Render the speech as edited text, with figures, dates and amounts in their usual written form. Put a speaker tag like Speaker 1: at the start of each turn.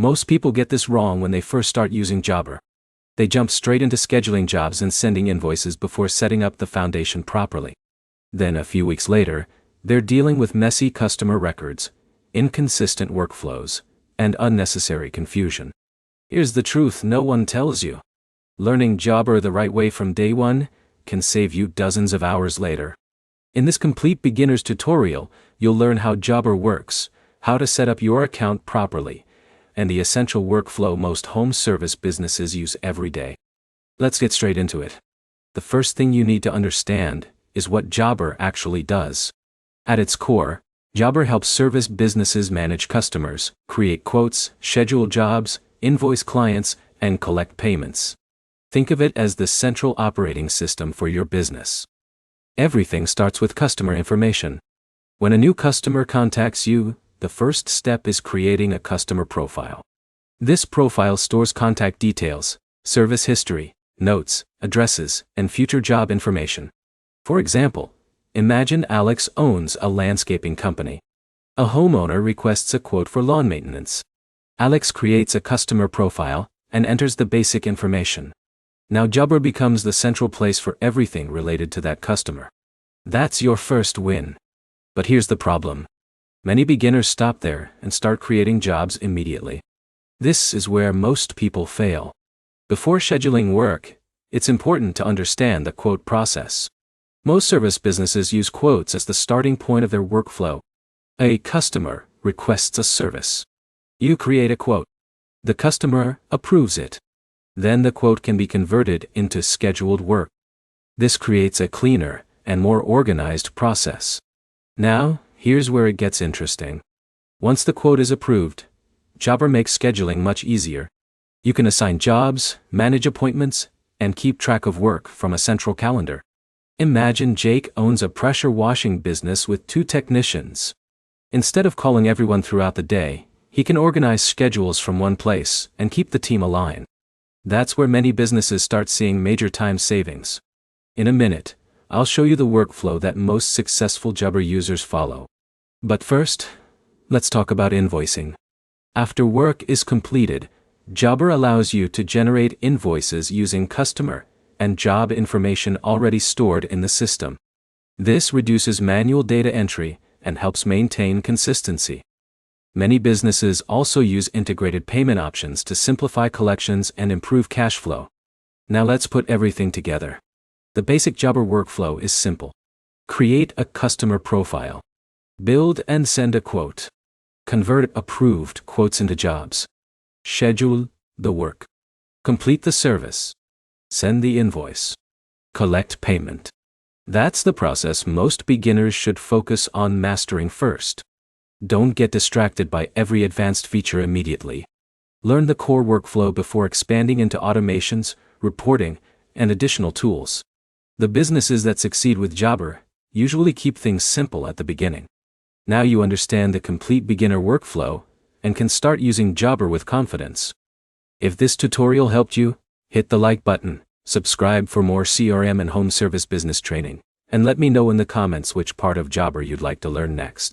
Speaker 1: Most people get this wrong when they first start using Jobber. They jump straight into scheduling jobs and sending invoices before setting up the foundation properly. Then a few weeks later, they're dealing with messy customer records, inconsistent workflows, and unnecessary confusion. Here's the truth no one tells you. Learning Jobber the right way from day one can save you dozens of hours later. In this complete beginner's tutorial, you'll learn how Jobber works, how to set up your account properly, and the essential workflow most home service businesses use every day. Let's get straight into it. The first thing you need to understand is what Jobber actually does. At its core, Jobber helps service businesses manage customers, create quotes, schedule jobs, invoice clients, and collect payments. Think of it as the central operating system for your business. Everything starts with customer information. When a new customer contacts you, the first step is creating a customer profile. This profile stores contact details, service history, notes, addresses, and future job information. For example, imagine Alex owns a landscaping company. A homeowner requests a quote for lawn maintenance. Alex creates a customer profile and enters the basic information. Now Jobber becomes the central place for everything related to that customer. That's your first win. But here's the problem. Many beginners stop there and start creating jobs immediately. This is where most people fail. Before scheduling work, it's important to understand the quote process. Most service businesses use quotes as the starting point of their workflow. A customer requests a service. You create a quote. The customer approves it. Then the quote can be converted into scheduled work. This creates a cleaner and more organized process. Now, here's where it gets interesting. Once the quote is approved, Jobber makes scheduling much easier. You can assign jobs, manage appointments, and keep track of work from a central calendar. Imagine Jake owns a pressure washing business with 2 technicians. Instead of calling everyone throughout the day, he can organize schedules from one place and keep the team aligned. That's where many businesses start seeing major time savings. In a minute, I'll show you the workflow that most successful Jobber users follow. But first, let's talk about invoicing. After work is completed, Jobber allows you to generate invoices using customer and job information already stored in the system. This reduces manual data entry and helps maintain consistency. Many businesses also use integrated payment options to simplify collections and improve cash flow. Now let's put everything together. The basic Jobber workflow is simple. Create a customer profile. Build and send a quote. Convert approved quotes into jobs. Schedule the work. Complete the service. Send the invoice. Collect payment. That's the process most beginners should focus on mastering first. Don't get distracted by every advanced feature immediately. Learn the core workflow before expanding into automations, reporting, and additional tools. The businesses that succeed with Jobber usually keep things simple at the beginning. Now you understand the complete beginner workflow and can start using Jobber with confidence. If this tutorial helped you, hit the like button, subscribe for more CRM and home service business training, and let me know in the comments which part of Jobber you'd like to learn next.